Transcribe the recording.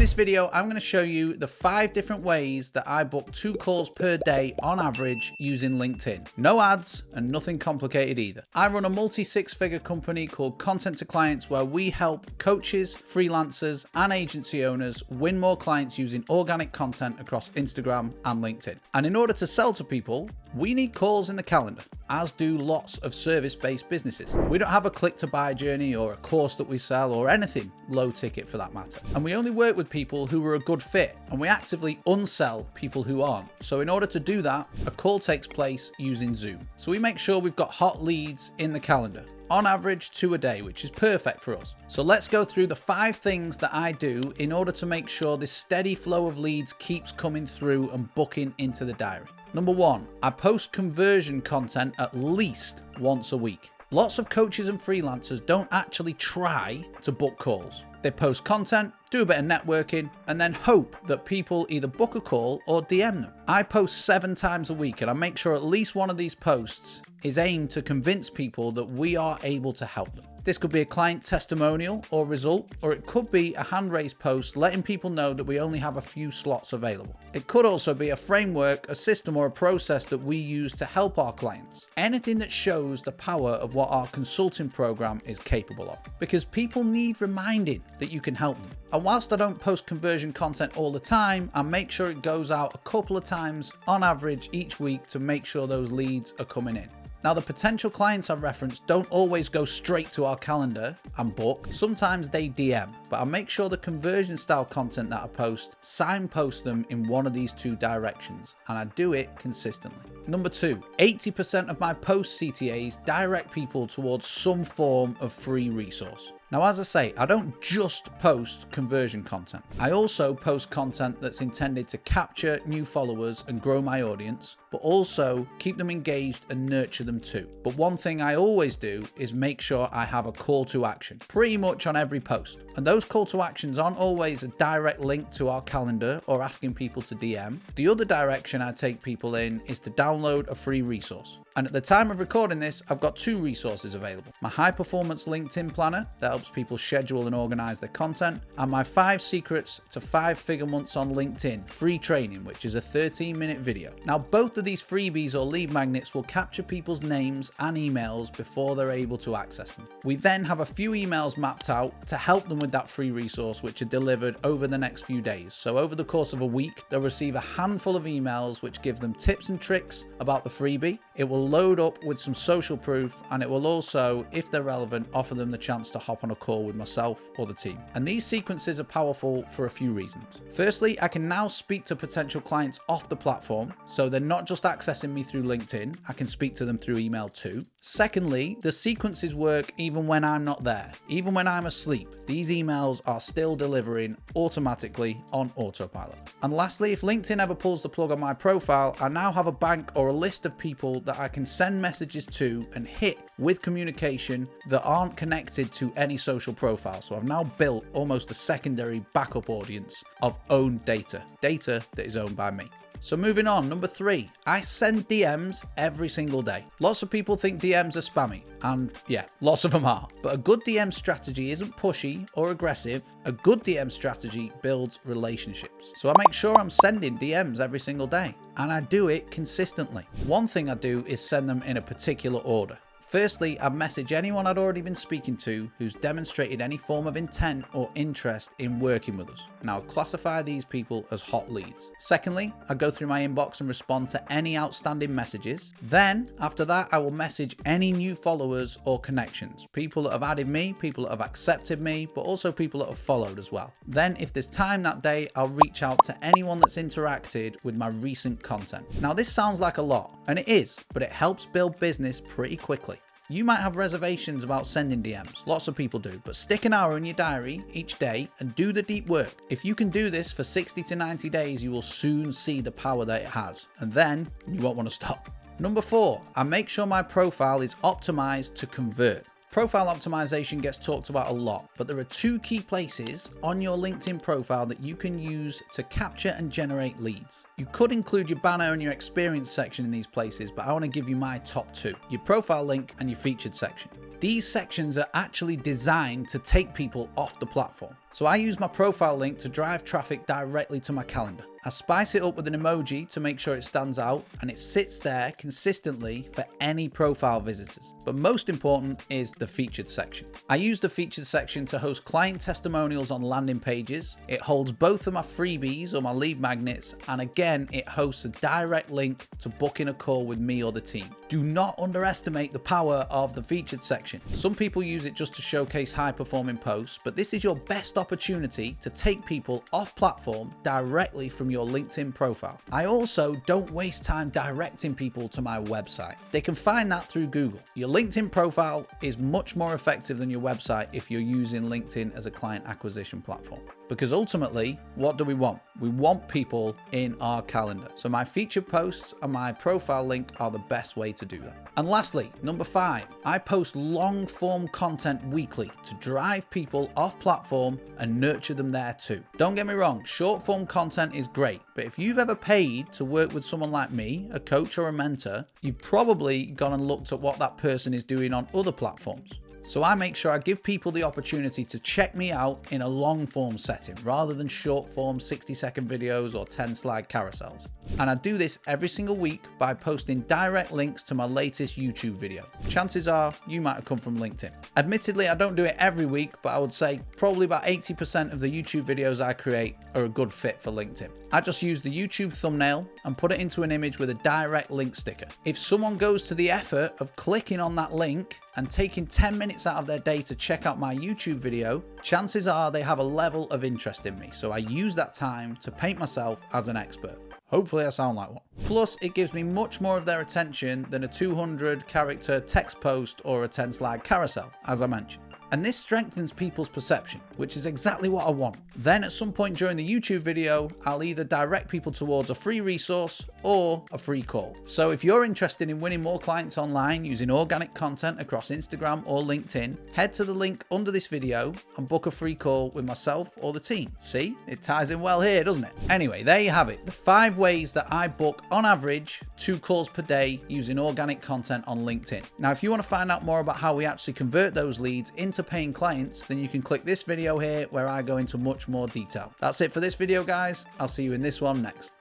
this video, I'm going to show you the 5 different ways that I book 2 calls per day on average using LinkedIn. No ads and nothing complicated either. I run a multi-6-figure company called Content to Clients where we help coaches, freelancers, and agency owners win more clients using organic content across Instagram and LinkedIn. And in order to sell to people, we need calls in the calendar, as do lots of service-based businesses. We don't have a click-to-buy journey or a course that we sell or anything low ticket for that matter. And we only work with people who are a good fit, and we actively unsell people who aren't. So in order to do that, a call takes place using Zoom. So we make sure we've got hot leads in the calendar. On average 2 a day, which is perfect for us. So let's go through the 5 things that I do in order to make sure this steady flow of leads keeps coming through and booking into the diary. Number 1, I post conversion content at least once a week. Lots of coaches and freelancers don't actually try to book calls. They post content, do a bit of networking, and then hope that people either book a call or DM them. I post 7 times a week, and I make sure at least one of these posts is aimed to convince people that we are able to help them. This could be a client testimonial or result, or it could be a hand-raised post letting people know that we only have a few slots available. It could also be a framework, a system, or a process that we use to help our clients. Anything that shows the power of what our consulting program is capable of. Because people need reminding that you can help them. And whilst I don't post conversion content all the time, I make sure it goes out a couple of times on average each week to make sure those leads are coming in. Now, the potential clients I reference don't always go straight to our calendar and book. Sometimes they DM, but I make sure the conversion style content that I post signpost them in one of these 2 directions, and I do it consistently. Number 2, 80% of my post CTAs direct people towards some form of free resource. Now, as I say, I don't just post conversion content. I also post content that's intended to capture new followers and grow my audience, but also keep them engaged and nurture them too. But one thing I always do is make sure I have a call to action pretty much on every post. And those call to actions aren't always a direct link to our calendar or asking people to DM. The other direction I take people in is to download a free resource. And at the time of recording this, I've got 2 resources available. My high performance LinkedIn planner that helps people schedule and organize their content, and my 5 secrets to 5-figure months on LinkedIn free training, which is a 13-minute video. Now, both of these freebies or lead magnets will capture people's names and emails before they're able to access them. We then have a few emails mapped out to help them with that free resource, which are delivered over the next few days. So over the course of a week, they'll receive a handful of emails which give them tips and tricks about the freebie. It will load up with some social proof, and it will also, if they're relevant, offer them the chance to hop on a call with myself or the team. And these sequences are powerful for a few reasons. Firstly, I can now speak to potential clients off the platform, so they're not just accessing me through LinkedIn, I can speak to them through email too. Secondly, the sequences work even when I'm not there. Even when I'm asleep, these emails are still delivering automatically on autopilot. And lastly, if LinkedIn ever pulls the plug on my profile, I now have a bank or a list of people that I can send messages to and hit with communication that aren't connected to any social profile. So I've now built almost a secondary backup audience of owned data that is owned by me. So moving on, number 3, I send DMs every single day. Lots of people think DMs are spammy, and yeah, lots of them are. But a good DM strategy isn't pushy or aggressive. A good DM strategy builds relationships. So I make sure I'm sending DMs every single day, and I do it consistently. One thing I do is send them in a particular order. Firstly, I message anyone I'd already been speaking to who's demonstrated any form of intent or interest in working with us. And I'll classify these people as hot leads. Secondly, I go through my inbox and respond to any outstanding messages. Then, after that, I will message any new followers or connections. People that have added me, people that have accepted me, but also people that have followed as well. Then, if there's time that day, I'll reach out to anyone that's interacted with my recent content. Now, this sounds like a lot, and it is, but it helps build business pretty quickly. You might have reservations about sending DMs, lots of people do, but stick an hour in your diary each day and do the deep work. If you can do this for 60 to 90 days, you will soon see the power that it has, and then you won't want to stop. Number 4, I make sure my profile is optimized to convert. Profile optimization gets talked about a lot, but there are 2 key places on your LinkedIn profile that you can use to capture and generate leads. You could include your banner and your experience section in these places, but I want to give you my top 2, your profile link and your featured section. These sections are actually designed to take people off the platform. So I use my profile link to drive traffic directly to my calendar. I spice it up with an emoji to make sure it stands out, and it sits there consistently for any profile visitors. But most important is the featured section. I use the featured section to host client testimonials on landing pages. It holds both of my freebies or my lead magnets, and again, it hosts a direct link to booking a call with me or the team. Do not underestimate the power of the featured section. Some people use it just to showcase high performing posts, but this is your best opportunity to take people off platform directly from your LinkedIn profile. I also don't waste time directing people to my website. They can find that through Google. Your LinkedIn profile is much more effective than your website if you're using LinkedIn as a client acquisition platform. Because ultimately, what do we want? We want people in our calendar. So my featured posts and my profile link are the best way to do that. And lastly, number 5, I post long form content weekly to drive people off platform and nurture them there too. Don't get me wrong, short form content is great, but if you've ever paid to work with someone like me, a coach or a mentor, you've probably gone and looked at what that person is doing on other platforms. So I make sure I give people the opportunity to check me out in a long form setting rather than short form 60-second videos or 10-slide carousels. And I do this every single week by posting direct links to my latest YouTube video. Chances are you might have come from LinkedIn. Admittedly, I don't do it every week, but I would say probably about 80% of the YouTube videos I create are a good fit for LinkedIn. I just use the YouTube thumbnail and put it into an image with a direct link sticker. If someone goes to the effort of clicking on that link and taking 10 minutes out of their day to check out my YouTube video, chances are they have a level of interest in me. So I use that time to paint myself as an expert. Hopefully I sound like one. Plus, it gives me much more of their attention than a 200-character text post or a 10-slide carousel, as I mentioned. And this strengthens people's perception, which is exactly what I want. Then at some point during the YouTube video, I'll either direct people towards a free resource or a free call. So if you're interested in winning more clients online using organic content across Instagram or LinkedIn, head to the link under this video and book a free call with myself or the team. See, it ties in well here, doesn't it? Anyway, there you have it. The 5 ways that I book on average 2 calls per day using organic content on LinkedIn. Now, if you want to find out more about how we actually convert those leads into paying clients, then you can click this video here where I go into much more detail. That's it for this video, guys. I'll see you in this one next.